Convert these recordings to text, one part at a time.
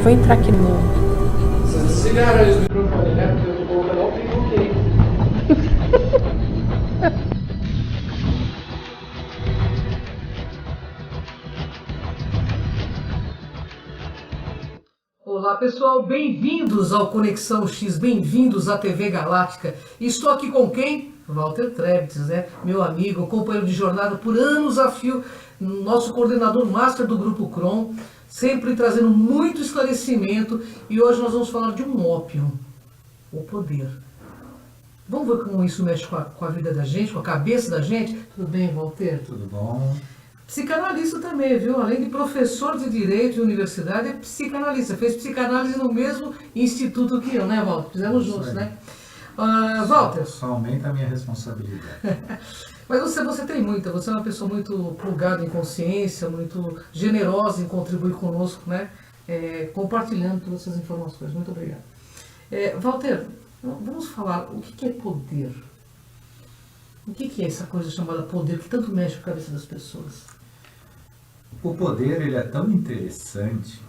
vou entrar aqui no... Vocês desligaram aí os microfones, né? Porque eu tô colocando ao vivo aqui. Olá pessoal, bem-vindos ao Conexão X, bem-vindos à TV Galáctica. Estou aqui com quem? Walter Trebtes, né? Meu amigo, companheiro de jornada por anos a fio, nosso coordenador master do Grupo Cron, sempre trazendo muito esclarecimento, e hoje nós vamos falar de um ópio, o poder. Vamos ver como isso mexe com a vida da gente, com a cabeça da gente? Tudo bem, Walter? Tudo bom? Psicanalista também, viu? Além de professor de Direito e Universidade, é psicanalista. Fez psicanálise no mesmo instituto que eu, né, Walter? Fizemos juntos, né? Walter. Só aumenta a minha responsabilidade. Mas você tem muita, você é uma pessoa muito plugada em consciência, muito generosa em contribuir conosco, né? Compartilhando todas essas informações. Muito obrigado. Walter, vamos falar o que é poder. O que é essa coisa chamada poder que tanto mexe com a cabeça das pessoas? O poder, ele é tão interessante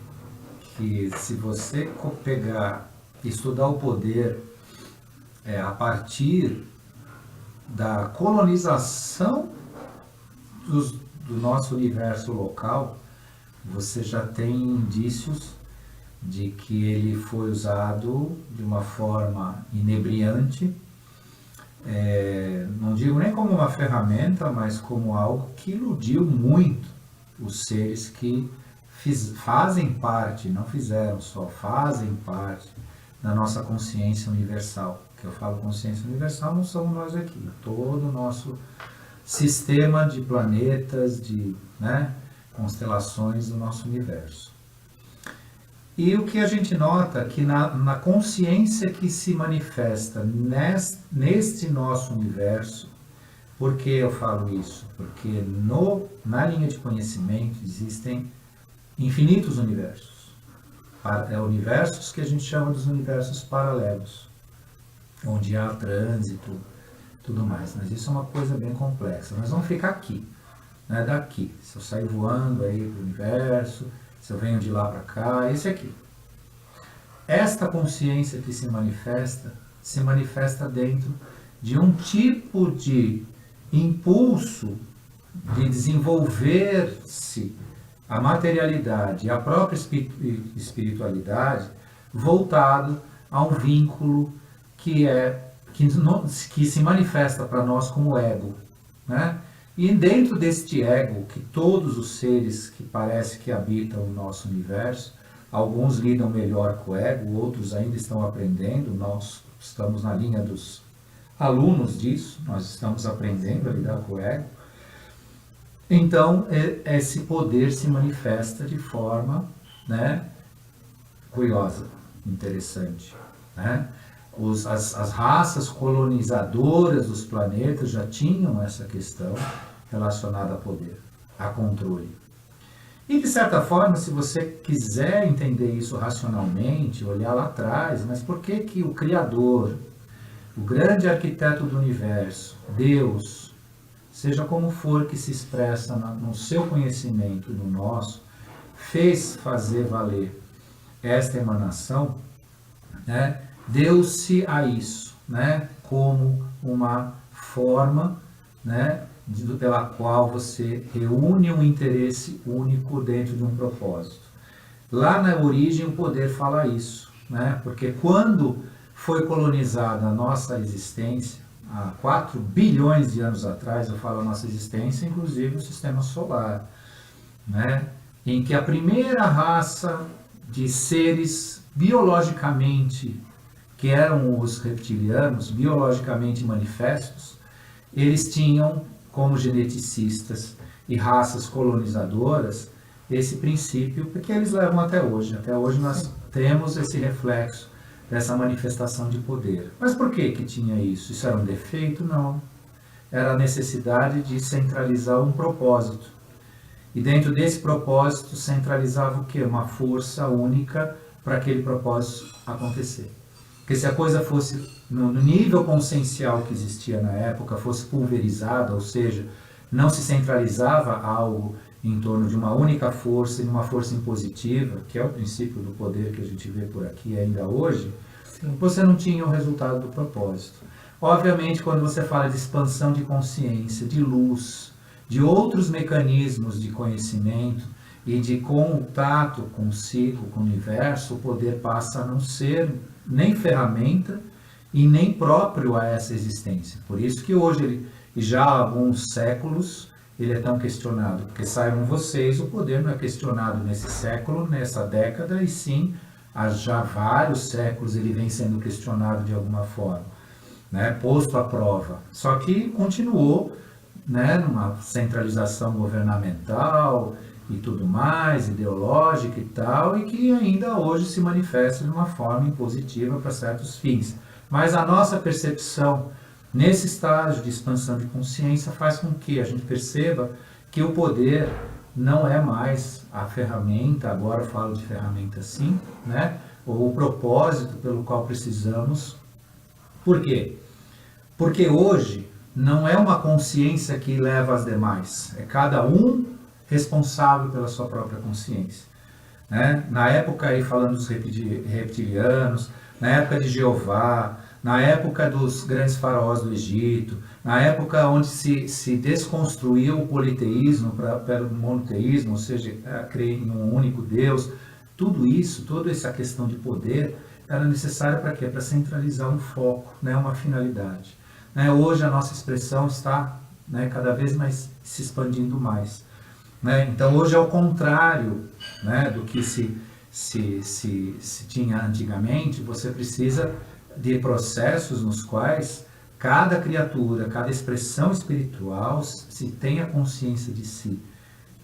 que se você estudar o poder a partir da colonização do nosso universo local, você já tem indícios de que ele foi usado de uma forma inebriante, não digo nem como uma ferramenta, mas como algo que iludiu muito os seres que fazem parte, não fizeram só, fazem parte da nossa consciência universal. Que eu falo consciência universal, não somos nós aqui, todo o nosso sistema de planetas, de constelações do nosso universo. E o que a gente nota que na consciência que se manifesta neste nosso universo, por que eu falo isso? Porque na linha de conhecimento existem infinitos universos. Universos que a gente chama dos universos paralelos, onde há trânsito, tudo mais. Mas isso é uma coisa bem complexa. Nós vamos ficar aqui, daqui. Se eu sair voando aí para o universo, se eu venho de lá para cá, esse aqui. Esta consciência que se manifesta dentro de um tipo de impulso de desenvolver-se a materialidade e a própria espiritualidade voltado a um vínculo que se manifesta para nós como ego, E dentro deste ego, que todos os seres que parece que habitam o nosso universo, alguns lidam melhor com o ego, outros ainda estão aprendendo, nós estamos na linha dos alunos disso, nós estamos aprendendo a lidar com o ego. Então, esse poder se manifesta de forma curiosa, interessante, As raças colonizadoras dos planetas já tinham essa questão relacionada a poder, a controle. E de certa forma, se você quiser entender isso racionalmente, olhar lá atrás, mas por que o Criador, o grande arquiteto do universo, Deus, seja como for que se expressa no seu conhecimento e no nosso, fez fazer valer esta emanação, deu-se a isso, como uma forma, pela qual você reúne um interesse único dentro de um propósito. Lá na origem o poder fala isso, porque quando foi colonizada a nossa existência, há 4 bilhões de anos atrás, eu falo a nossa existência, inclusive o sistema solar, em que a primeira raça de seres biologicamente, que eram os reptilianos, biologicamente manifestos, eles tinham, como geneticistas e raças colonizadoras, esse princípio, porque eles levam até hoje. Até hoje nós temos esse reflexo dessa manifestação de poder. Mas por que tinha isso? Isso era um defeito? Não. Era a necessidade de centralizar um propósito. E dentro desse propósito centralizava o quê? Uma força única para aquele propósito acontecer. Porque se a coisa fosse no nível consciencial que existia na época, fosse pulverizada, ou seja, não se centralizava algo em torno de uma única força e uma força impositiva, que é o princípio do poder que a gente vê por aqui ainda hoje, você não tinha o resultado do propósito. Obviamente, quando você fala de expansão de consciência, de luz, de outros mecanismos de conhecimento e de contato consigo, com o universo, o poder passa a não ser nem ferramenta e nem próprio a essa existência. Por isso que hoje, e já há alguns séculos, ele é tão questionado, porque saibam vocês, o poder não é questionado nesse século, nessa década, e sim, há já vários séculos ele vem sendo questionado de alguma forma, né, posto à prova. Só que continuou, né, numa centralização governamental e tudo mais, ideológica e tal, e que ainda hoje se manifesta de uma forma impositiva para certos fins. Mas a nossa percepção nesse estágio de expansão de consciência faz com que a gente perceba que o poder não é mais a ferramenta, agora eu falo de ferramenta sim, né? Ou o propósito pelo qual precisamos. Por quê? Porque hoje não é uma consciência que leva as demais, é cada um responsável pela sua própria consciência, né? Na época, aí falando dos reptilianos, na época de Jeová, na época dos grandes faraós do Egito, na época onde se desconstruiu o politeísmo para o monoteísmo, ou seja, crer em um único Deus, tudo isso, toda essa questão de poder, era necessária para quê? Para centralizar um foco, né, uma finalidade. Né? Hoje a nossa expressão está, né, cada vez mais se expandindo mais. Né? Então hoje é o contrário, né, do que se tinha antigamente. Você precisa de processos nos quais cada criatura, cada expressão espiritual se tenha consciência de si,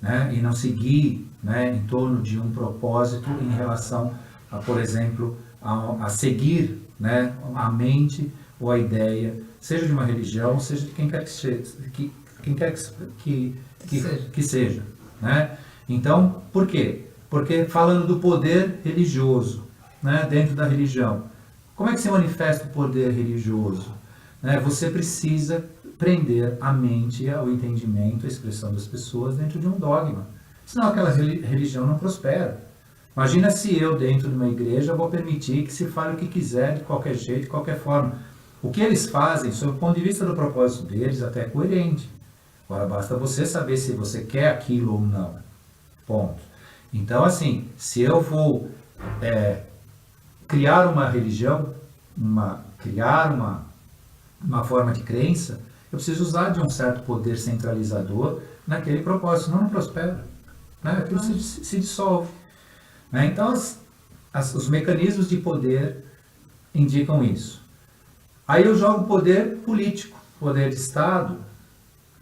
né? E não seguir, né, em torno de um propósito em relação a, por exemplo, a seguir, né, a mente ou a ideia, seja de uma religião, seja de quem quer que seja, né? Então, por quê? Porque falando do poder religioso, né, dentro da religião, como é que se manifesta o poder religioso? Né? Você precisa prender a mente ao entendimento, à expressão das pessoas dentro de um dogma. Senão aquela religião não prospera. Imagina se eu, dentro de uma igreja, vou permitir que se fale o que quiser, de qualquer jeito, de qualquer forma. O que eles fazem, sob o ponto de vista do propósito deles, até é coerente. Agora, basta você saber se você quer aquilo ou não. Ponto. Então, assim, se eu vou criar uma religião, criar uma forma de crença, eu preciso usar de um certo poder centralizador naquele propósito, senão não prospera. Né? Aquilo se dissolve. Né? Então, os mecanismos de poder indicam isso. Aí eu jogo poder político, poder de Estado.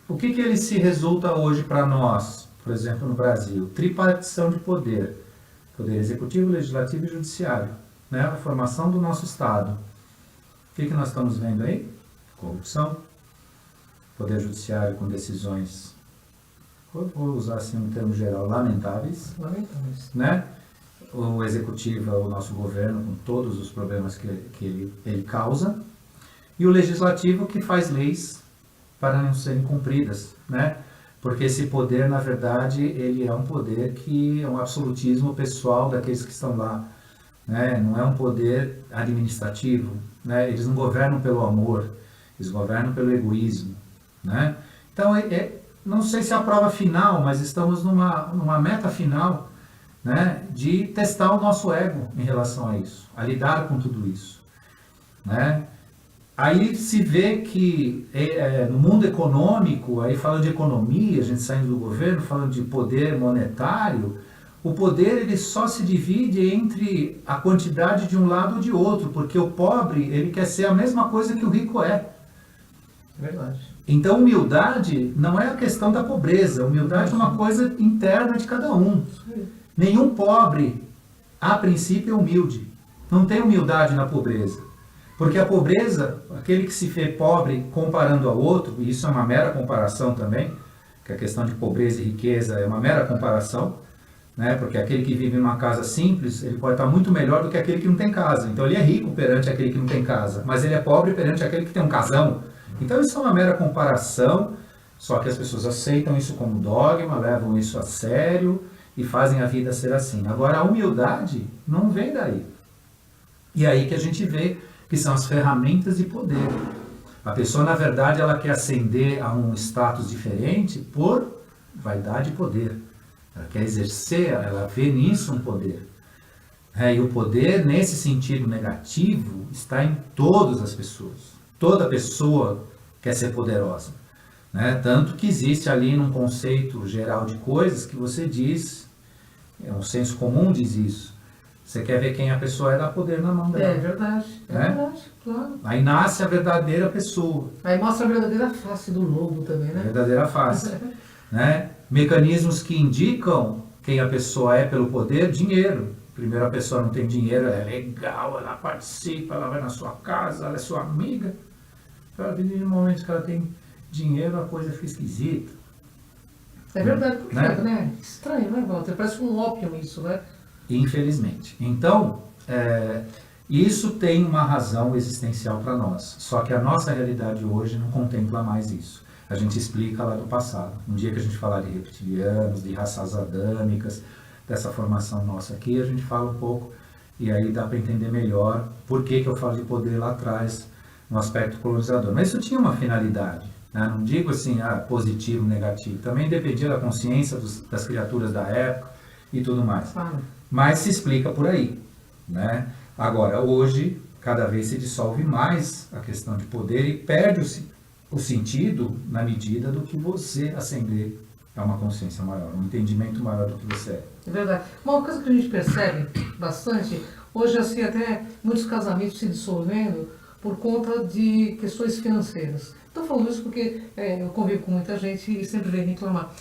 O que ele se resulta hoje para nós, por exemplo, no Brasil? Tripartição de poder. Poder executivo, legislativo e judiciário. Né? A formação do nosso Estado. O que nós estamos vendo aí? Corrupção. Poder judiciário com decisões, vou usar assim um termo geral, lamentáveis. Né? O executivo é o nosso governo, com todos os problemas que ele causa. E o legislativo que faz leis para não serem cumpridas, né? Porque esse poder, na verdade, ele é um poder que é um absolutismo pessoal daqueles que estão lá, né? Não é um poder administrativo, né? Eles não governam pelo amor, eles governam pelo egoísmo, né? Então, não sei se é a prova final, mas estamos numa meta final, né? De testar o nosso ego em relação a isso, a lidar com tudo isso, né? Aí se vê que no mundo econômico, aí falando de economia, a gente saindo do governo, falando de poder monetário, o poder ele só se divide entre a quantidade de um lado ou de outro, porque o pobre ele quer ser a mesma coisa que o rico é. Verdade. Então humildade não é a questão da pobreza, humildade é uma coisa interna de cada um. Nenhum pobre, a princípio, é humilde. Não tem humildade na pobreza. Porque a pobreza, aquele que se vê pobre comparando ao outro, e isso é uma mera comparação também, que a questão de pobreza e riqueza é uma mera comparação, né? Porque aquele que vive em uma casa simples, ele pode estar muito melhor do que aquele que não tem casa. Então ele é rico perante aquele que não tem casa, mas ele é pobre perante aquele que tem um casão. Então isso é uma mera comparação, Só que as pessoas aceitam isso como dogma, levam isso a sério e fazem a vida ser assim. Agora, a humildade não vem daí. E aí que a gente vê que são as ferramentas de poder. A pessoa, na verdade, ela quer ascender a um status diferente por vaidade e poder. Ela quer exercer, ela vê nisso um poder. E o poder, nesse sentido negativo, está em todas as pessoas. Toda pessoa quer ser poderosa. Né? Tanto que existe ali num conceito geral de coisas que você diz, um senso comum diz isso. Você quer ver quem a pessoa é, dá poder na mão dela. É verdade, claro. Aí nasce a verdadeira pessoa. Aí mostra a verdadeira face do lobo também, né? A verdadeira face. Né? Mecanismos que indicam quem a pessoa é pelo poder, dinheiro. Primeiro, a pessoa não tem dinheiro, ela é legal, ela participa, ela vai na sua casa, ela é sua amiga. A partir do momento que ela tem dinheiro, a coisa fica esquisita. É verdade, porque, né? Estranho, né, Walter? Parece um ópio isso, né? Infelizmente. Então, isso tem uma razão existencial para nós. Só que a nossa realidade hoje não contempla mais isso. A gente explica lá do passado. Um dia que a gente falar de reptilianos, de raças adâmicas, dessa formação nossa aqui, a gente fala um pouco e aí dá para entender melhor por que eu falo de poder lá atrás, no aspecto colonizador. Mas isso tinha uma finalidade. Né? Não digo assim, positivo, negativo. Também dependia da consciência das criaturas da época e tudo mais. Mas se explica por aí. Né? Agora, hoje, cada vez se dissolve mais a questão de poder e perde o sentido na medida do que você ascender a uma consciência maior, um entendimento maior do que você é. É verdade. Uma coisa que a gente percebe bastante, hoje assim até muitos casamentos se dissolvendo por conta de questões financeiras. Estou falando isso porque eu convivo com muita gente e sempre vem reclamar.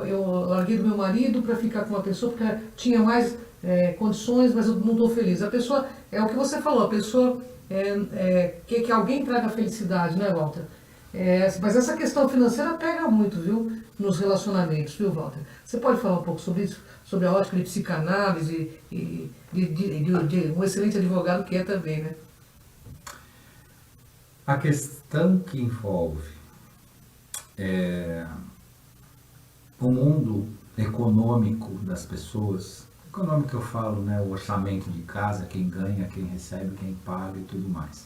Eu larguei do meu marido para ficar com uma pessoa porque tinha mais condições, mas eu não estou feliz. A pessoa, é o que você falou, a pessoa quer que alguém traga felicidade, né, Walter? Mas essa questão financeira pega muito, viu, nos relacionamentos, viu, Walter? Você pode falar um pouco sobre isso, sobre a ótica de psicanálise e de um excelente advogado que é também, né? A questão que envolve o mundo econômico das pessoas, econômico que eu falo, né, o orçamento de casa, quem ganha, quem recebe, quem paga e tudo mais.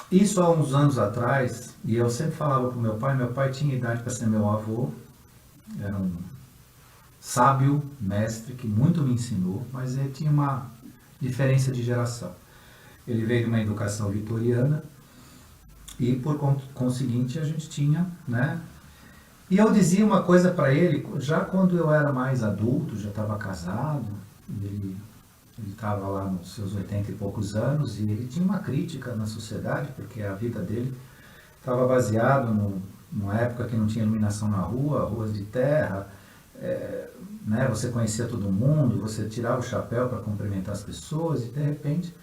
Isso há uns anos atrás, e eu sempre falava para meu pai tinha idade para ser meu avô, era um sábio mestre que muito me ensinou, mas ele tinha uma diferença de geração. Ele veio de uma educação vitoriana e por conseguinte a gente tinha, né? E eu dizia uma coisa para ele, já quando eu era mais adulto, já estava casado, ele estava lá nos seus 80 e poucos anos e ele tinha uma crítica na sociedade, porque a vida dele estava baseada numa época que não tinha iluminação na rua, ruas de terra, né, você conhecia todo mundo, você tirava o chapéu para cumprimentar as pessoas e de repente...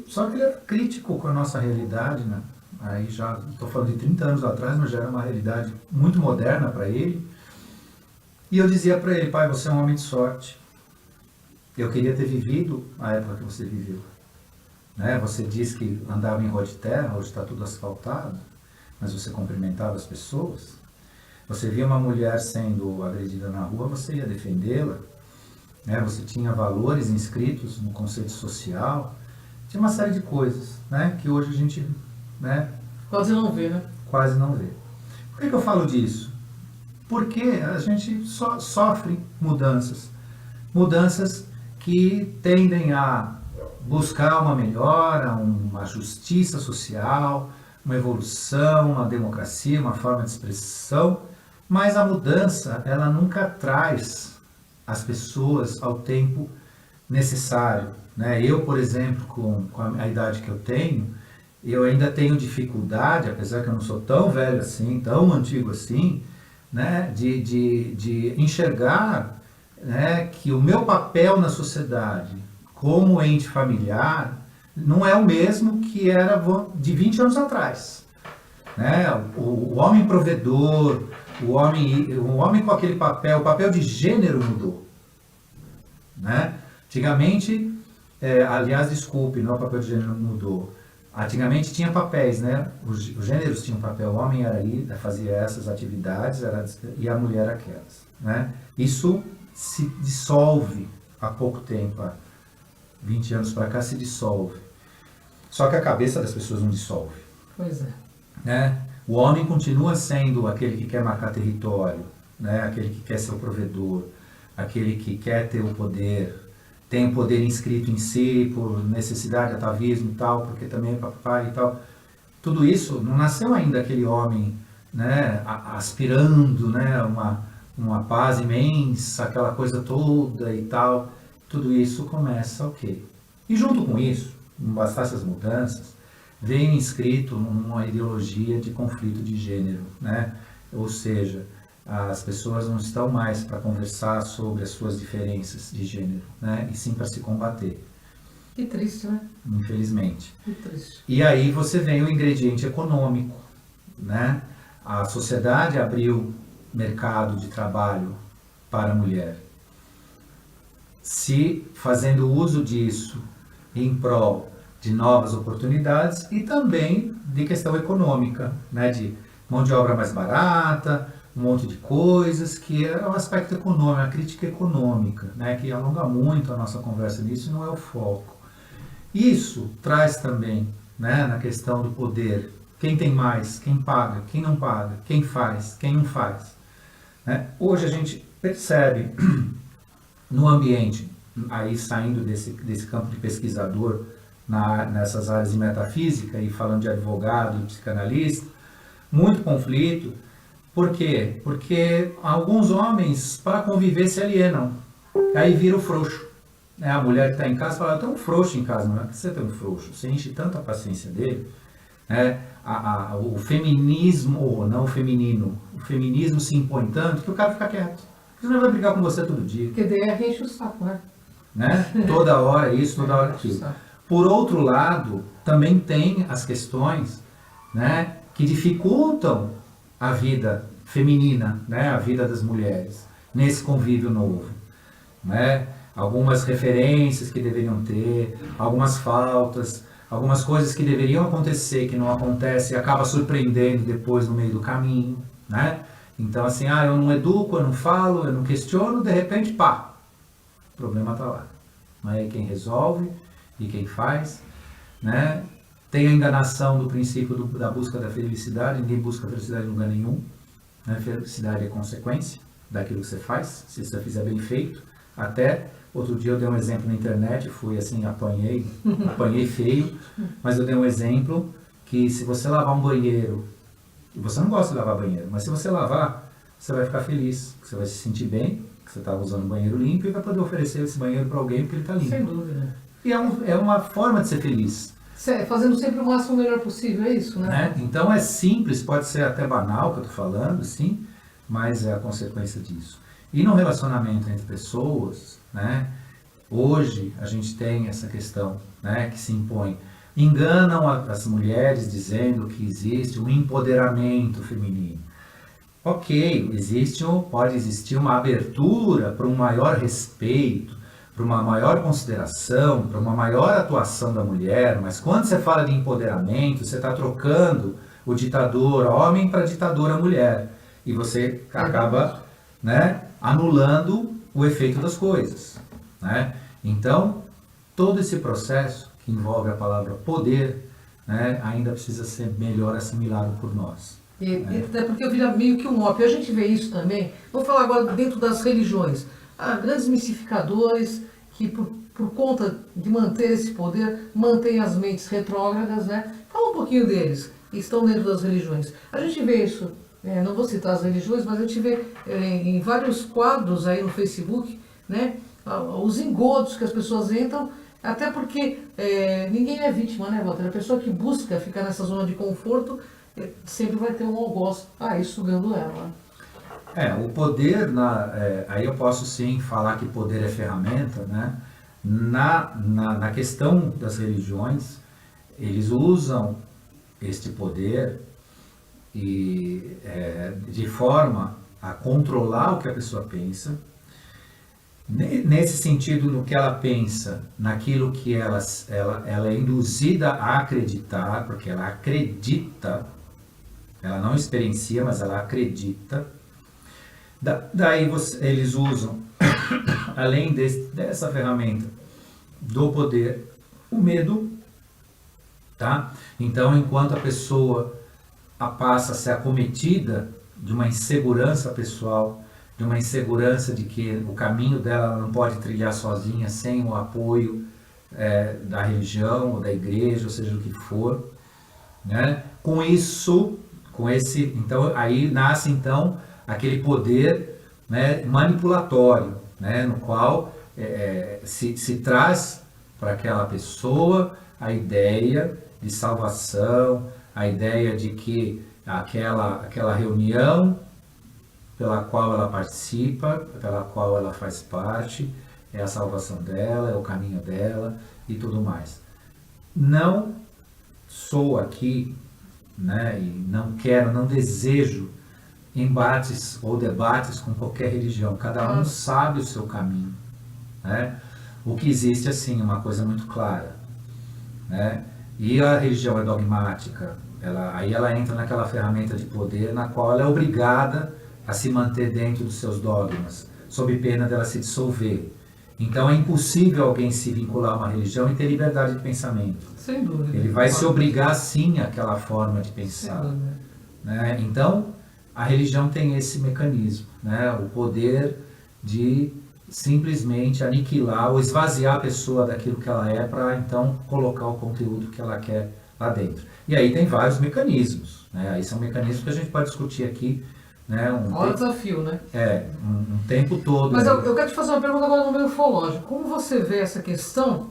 só que ele era crítico com a nossa realidade, né? Aí já estou falando de 30 anos atrás, mas já era uma realidade muito moderna para ele. E eu dizia para ele, pai, você é um homem de sorte. Eu queria ter vivido a época que você viveu. Né? Você diz que andava em rua de terra, hoje está tudo asfaltado, mas você cumprimentava as pessoas. Você via uma mulher sendo agredida na rua, você ia defendê-la. Né? Você tinha valores inscritos no conceito social. Tinha uma série de coisas, né, que hoje a gente, né, quase não vê, né? Quase não vê. Por que eu falo disso? Porque a gente sofre mudanças. Mudanças que tendem a buscar uma melhora, uma justiça social, uma evolução, uma democracia, uma forma de expressão, mas a mudança, ela nunca traz as pessoas ao tempo necessário. Né? Eu, por exemplo, com a idade que eu tenho, eu ainda tenho dificuldade, apesar que eu não sou tão velho assim, tão antigo assim, né? de enxergar, né, que o meu papel na sociedade como ente familiar não é o mesmo que era de 20 anos atrás. Né? O homem provedor, o homem com aquele papel, o papel de gênero mudou. Né? Antigamente, aliás, desculpe, não, o papel de gênero mudou. Antigamente tinha papéis, né? Os gêneros tinham papel, o homem era ali, fazia essas atividades e a mulher aquelas, né? Isso se dissolve há pouco tempo, há 20 anos para cá se dissolve. Só que a cabeça das pessoas não dissolve. Pois é. Né? O homem continua sendo aquele que quer marcar território, né? Aquele que quer ser o provedor, aquele que quer ter o poder, tem o poder inscrito em si por necessidade, atavismo e tal, porque também é papai e tal. Tudo isso não nasceu ainda aquele homem, né, aspirando, né, uma paz imensa, aquela coisa toda e tal. Tudo isso começa ok. E junto com isso, não bastasse as mudanças, vem inscrito uma ideologia de conflito de gênero, né? Ou seja, as pessoas não estão mais para conversar sobre as suas diferenças de gênero, né? E sim para se combater. Que triste, né? Infelizmente. Que triste. E aí você vem o ingrediente econômico, né? A sociedade abriu mercado de trabalho para a mulher. Se fazendo uso disso em prol de novas oportunidades e também de questão econômica, né? De mão de obra mais barata, um monte de coisas, que é o aspecto econômico, a crítica econômica, né? Que alonga muito a nossa conversa nisso e não é o foco. Isso traz também, né, na questão do poder, quem tem mais, quem paga, quem não paga, quem faz, quem não faz. Né? Hoje a gente percebe no ambiente, aí saindo desse campo de pesquisador, nessas áreas de metafísica e falando de advogado e psicanalista, muito conflito. Por quê? Porque alguns homens, para conviver, se alienam. Aí vira o frouxo. A mulher que está em casa fala, eu tenho um frouxo em casa. Não é que você tem um frouxo, você enche tanta paciência dele. Né? O feminismo, ou não o feminino, o feminismo se impõe tanto que o cara fica quieto. Ele não vai brigar com você todo dia. Porque DR enche o saco, né? Toda hora isso, toda hora aquilo. Por outro lado, também tem as questões, né, que dificultam a vida feminina, né, a vida das mulheres, nesse convívio novo. Né? Algumas referências que deveriam ter, algumas faltas, algumas coisas que deveriam acontecer, que não acontecem e acaba surpreendendo depois no meio do caminho. Né? Então assim, eu não educo, eu não falo, eu não questiono, de repente, pá, o problema está lá. Não é quem resolve e quem faz. Né? Tem a enganação do princípio da busca da felicidade, ninguém busca a felicidade em lugar nenhum. Né? Felicidade é consequência daquilo que você faz, se você fizer bem feito. Até outro dia eu dei um exemplo na internet, fui assim, apanhei feio, mas eu dei um exemplo que se você lavar um banheiro, e você não gosta de lavar banheiro, mas se você lavar, você vai ficar feliz, você vai se sentir bem, que você está usando um banheiro limpo e vai poder oferecer esse banheiro para alguém porque ele está limpo. Sem dúvida. E é uma forma de ser feliz. Fazendo sempre o máximo melhor possível, é isso, né? Então é simples, pode ser até banal que eu estou falando, sim, mas é a consequência disso. E no relacionamento entre pessoas, né, hoje a gente tem essa questão, né, que se impõe. Enganam as mulheres dizendo que existe um empoderamento feminino. Ok, pode existir uma abertura para um maior respeito, para uma maior consideração, para uma maior atuação da mulher, mas quando você fala de empoderamento, você está trocando o ditador homem para a ditadora mulher. E você acaba, né, anulando o efeito das coisas. Né? Então, todo esse processo que envolve a palavra poder, né, ainda precisa ser melhor assimilado por nós. Até porque vira meio que um ópio. A gente vê isso também. Vamos falar agora dentro das religiões. Há grandes mistificadores que, por conta de manter esse poder, mantêm as mentes retrógradas, né? Fala um pouquinho deles, que estão dentro das religiões. A gente vê isso, não vou citar as religiões, mas a gente vê em vários quadros aí no Facebook, né? Os engodos que as pessoas entram, até porque ninguém é vítima, né, Walter? A pessoa que busca ficar nessa zona de conforto sempre vai ter um algoz aí sugando ela. O poder, aí eu posso sim falar que poder é ferramenta, né? Na questão das religiões, eles usam este poder de forma a controlar o que a pessoa pensa, Nesse sentido, no que ela pensa, naquilo que ela é induzida a acreditar, porque ela acredita, ela não experiencia, mas ela acredita. Daí eles usam, além dessa ferramenta do poder, o medo, tá? Então, enquanto a pessoa passa a ser acometida de uma insegurança pessoal, de uma insegurança de que o caminho dela ela não pode trilhar sozinha, sem o apoio da religião, ou da igreja, ou seja, o que for, né? Então, aí nasce então aquele poder, né, manipulatório, né, no qual se traz para aquela pessoa a ideia de salvação, a ideia de que aquela reunião pela qual ela participa, pela qual ela faz parte, é a salvação dela, é o caminho dela e tudo mais. Não sou aqui, né, e não desejo embates ou debates com qualquer religião. Cada um sabe o seu caminho, né? O que existe, assim, uma coisa muito clara, né? E a religião é dogmática, aí ela entra naquela ferramenta de poder na qual ela é obrigada a se manter dentro dos seus dogmas, sob pena dela se dissolver. Então é impossível alguém se vincular a uma religião e ter liberdade de pensamento. Sem dúvida. Ele vai se obrigar sim àquela forma de pensar, né? Então a religião tem esse mecanismo, né? O poder de simplesmente aniquilar ou esvaziar a pessoa daquilo que ela é para então colocar o conteúdo que ela quer lá dentro. E aí tem vários mecanismos, né? Aí são mecanismos que a gente pode discutir aqui, né? Olha o desafio, né? Um tempo todo. Mas eu quero te fazer uma pergunta agora no meio ufológico. Como você vê essa questão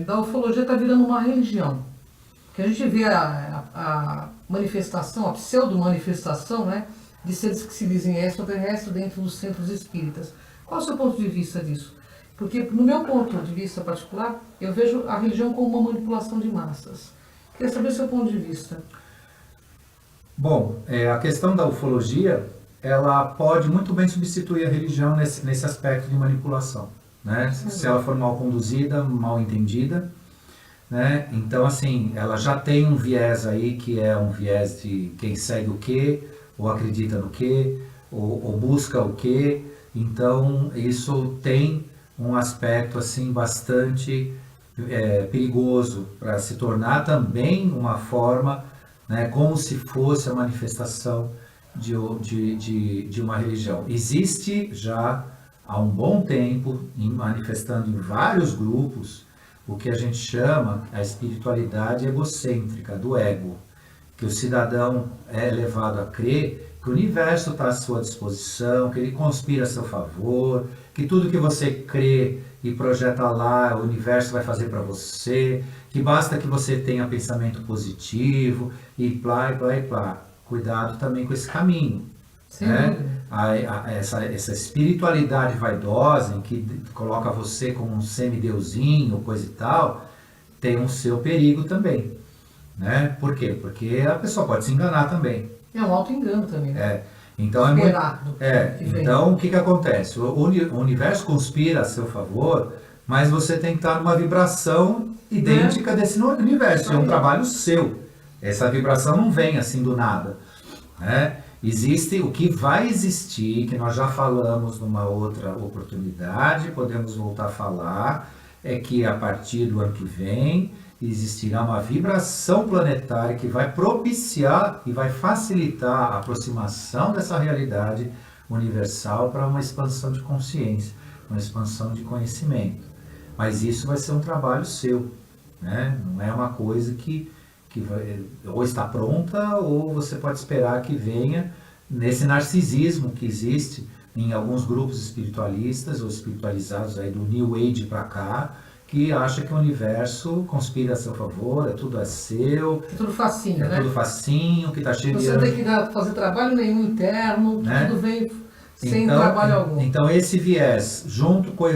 da ufologia está virando uma religião? Que a gente vê a manifestação, a pseudo-manifestação, né, de seres que se dizem extraterrestres dentro dos centros espíritas. Qual é o seu ponto de vista disso? Porque, no meu ponto de vista particular, eu vejo a religião como uma manipulação de massas. Queria saber o seu ponto de vista. Bom, a questão da ufologia, ela pode muito bem substituir a religião nesse aspecto de manipulação, né? Se ela for mal conduzida, mal entendida, né? Então, assim, ela já tem um viés aí, que é um viés de quem segue o quê, ou acredita no quê, ou busca o quê. Então, isso tem um aspecto, assim, bastante perigoso para se tornar também uma forma, né, como se fosse a manifestação de uma religião. Existe já há um bom tempo, manifestando em vários grupos, o que a gente chama a espiritualidade egocêntrica, do ego, que o cidadão é levado a crer que o universo está à sua disposição, que ele conspira a seu favor, que tudo que você crê e projeta lá, o universo vai fazer para você, que basta que você tenha pensamento positivo e plá, e plá, e plá. Cuidado também com esse caminho. Sim. Né? Essa espiritualidade vaidosa, em que coloca você como um semideusinho, coisa e tal, tem um seu perigo também. Né? Por quê? Porque a pessoa pode se enganar também. É um auto-engano também, né? Então, então o que acontece? O universo conspira a seu favor, mas você tem que estar numa vibração idêntica desse universo. É um trabalho seu. Essa vibração não vem assim do nada. Né? Existe o que vai existir, que nós já falamos numa outra oportunidade, podemos voltar a falar, é que a partir do ano que vem existirá uma vibração planetária que vai propiciar e vai facilitar a aproximação dessa realidade universal para uma expansão de consciência, uma expansão de conhecimento. Mas isso vai ser um trabalho seu, né? Não é uma coisa que ou está pronta ou você pode esperar que venha nesse narcisismo que existe em alguns grupos espiritualistas ou espiritualizados aí do New Age para cá, que acha que o universo conspira a seu favor, tudo é seu. É tudo facinho, né? Tudo facinho, que está cheio de... Você não tem que fazer trabalho nenhum interno, né? Tudo vem sem trabalho algum. Então esse viés, junto com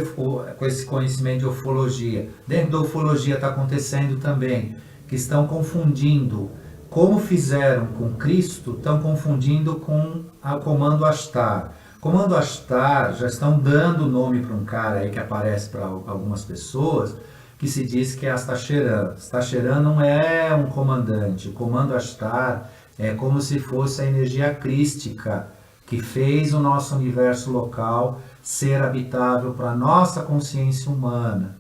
esse conhecimento de ufologia, dentro da ufologia está acontecendo também, que estão confundindo, como fizeram com Cristo, estão confundindo com o comando Ashtar. Comando Ashtar, já estão dando nome para um cara aí que aparece para algumas pessoas, que se diz que é Astacheran. Astacheran não é um comandante. O comando Ashtar é como se fosse a energia crística que fez o nosso universo local ser habitável para a nossa consciência humana.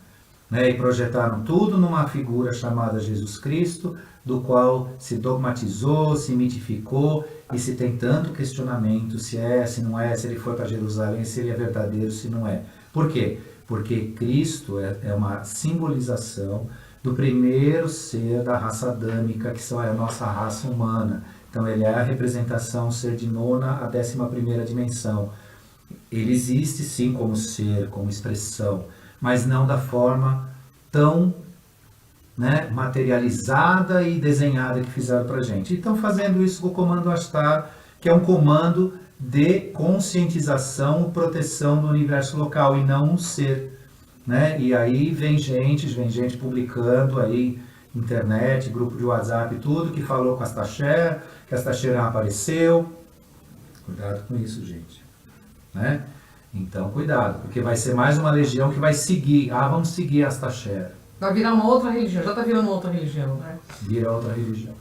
Né? E projetaram tudo numa figura chamada Jesus Cristo, do qual se dogmatizou, se mitificou e se tem tanto questionamento se é, se não é, se ele foi para Jerusalém, se ele é verdadeiro, se não é. Por quê? Porque Cristo é uma simbolização do primeiro ser da raça adâmica, que é a nossa raça humana. Então ele é a representação, ser de nona a 11ª dimensão. Ele existe sim como ser, como expressão, mas não da forma tão, né, materializada e desenhada que fizeram para a gente. E estão fazendo isso com o comando Ashtar, que é um comando de conscientização e proteção do universo local e não um ser. Né? E aí vem gente publicando aí, internet, grupo de WhatsApp, tudo, que falou com a Astacher, que a Astacheran apareceu. Cuidado com isso, gente. Né? Então, cuidado, porque vai ser mais uma legião que vai seguir. Ah, vamos seguir a Astacher. Vai virar uma outra religião, já está virando uma outra religião, né? Vira outra religião.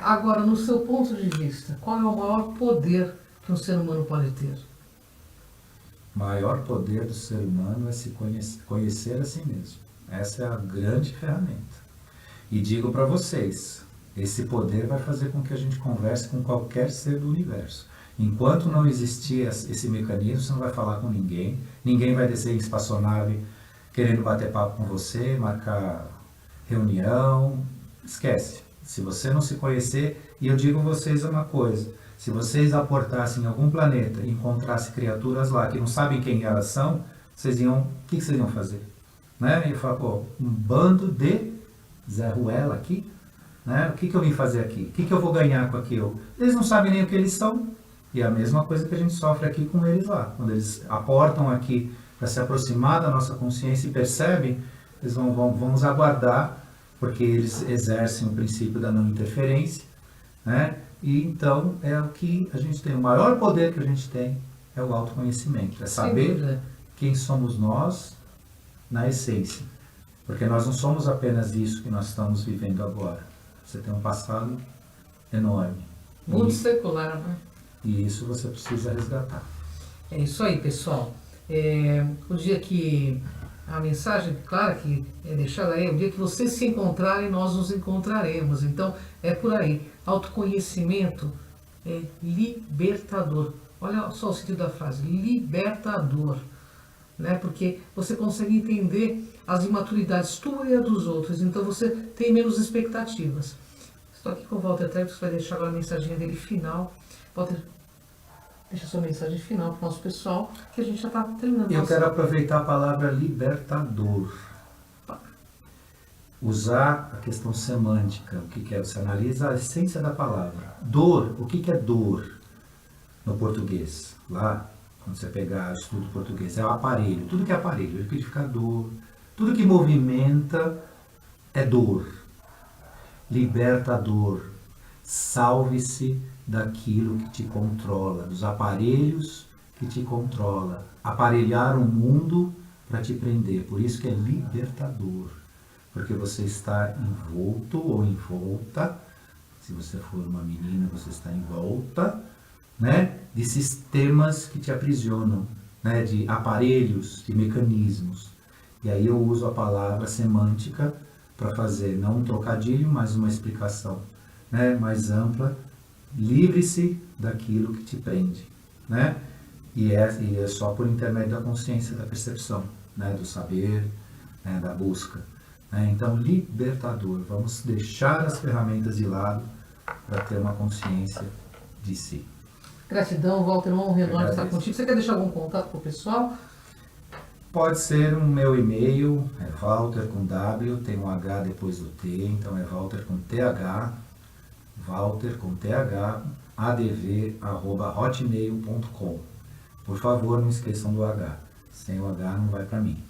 Agora, no seu ponto de vista, qual é o maior poder que um ser humano pode ter? O maior poder do ser humano é se conhecer a si mesmo. Essa é a grande ferramenta. E digo para vocês, esse poder vai fazer com que a gente converse com qualquer ser do universo. Enquanto não existir esse mecanismo, você não vai falar com ninguém, ninguém vai descer em espaçonave querendo bater papo com você, marcar reunião, esquece. Se você não se conhecer, e eu digo a vocês uma coisa, se vocês aportassem em algum planeta e encontrassem criaturas lá que não sabem quem elas são, o que vocês iam fazer? Né? E falar, pô, um bando de Zé Ruela aqui, né? O que eu vim fazer aqui? O que eu vou ganhar com aquilo? Eles não sabem nem o que eles são. E é a mesma coisa que a gente sofre aqui com eles lá. Quando eles aportam aqui para se aproximar da nossa consciência e percebem, eles vamos aguardar, porque eles exercem o princípio da não interferência, né? E então é o que a gente tem. O maior poder que a gente tem é o autoconhecimento. É saber quem somos nós na essência. Porque nós não somos apenas isso que nós estamos vivendo agora. Você tem um passado enorme. Muito secular, né? E isso você precisa resgatar. É isso aí, pessoal. O dia que a mensagem clara que é deixada aí, o dia que vocês se encontrarem, nós nos encontraremos. Então, é por aí. Autoconhecimento é libertador. Olha só o sentido da frase, libertador. Né? Porque você consegue entender as imaturidades tua e a dos outros. Então, você tem menos expectativas. Estou aqui com o Walter Trebitz, que vai deixar agora a mensagem dele final. Walter, deixa sua mensagem final para o nosso pessoal, que a gente já está terminando. Eu quero aproveitar a palavra libertador. Usar a questão semântica, o que é? Você analisa a essência da palavra. Dor, o que é dor no português? Lá, quando você pegar o estudo português, é o aparelho. Tudo que é aparelho, liquidificador, tudo que movimenta é dor. Libertador. Salve-se daquilo que te controla, dos aparelhos que te controla. Aparelhar o mundo para te prender. Por isso que é libertador. Porque você está envolto ou envolta, se você for uma menina, você está envolta, né, de sistemas que te aprisionam, né, de aparelhos, de mecanismos. E aí eu uso a palavra semântica para fazer não um trocadilho, mas uma explicação, né, mais ampla. Livre-se daquilo que te prende, né? E é só por intermédio da consciência, da percepção, né, do saber, né, da busca. Então, libertador. Vamos deixar as ferramentas de lado para ter uma consciência de si. Gratidão, Walter, uma honra enorme estar contigo. Você quer deixar algum contato para o pessoal? Pode ser o meu e-mail, é Walter com W, tem um H depois do T, então é Walter com TH, Walter com TH, adv@hotmail.com. Por favor, não esqueçam do H. Sem o H não vai para mim.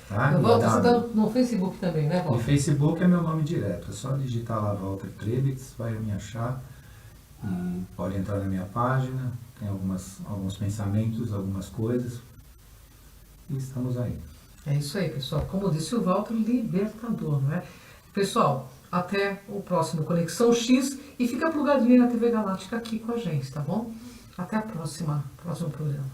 Tá? Walter, você está no Facebook também, né, Walter? No Facebook é meu nome direto. É só digitar lá Walter Trebitz, vai me achar. E pode entrar na minha página, tem alguns pensamentos, algumas coisas. E estamos aí. É isso aí, pessoal. Como disse o Walter, libertador, não é? Pessoal, até o próximo Conexão X e fica plugadinho na TV Galáctica aqui com a gente, tá bom? Até a próximo programa.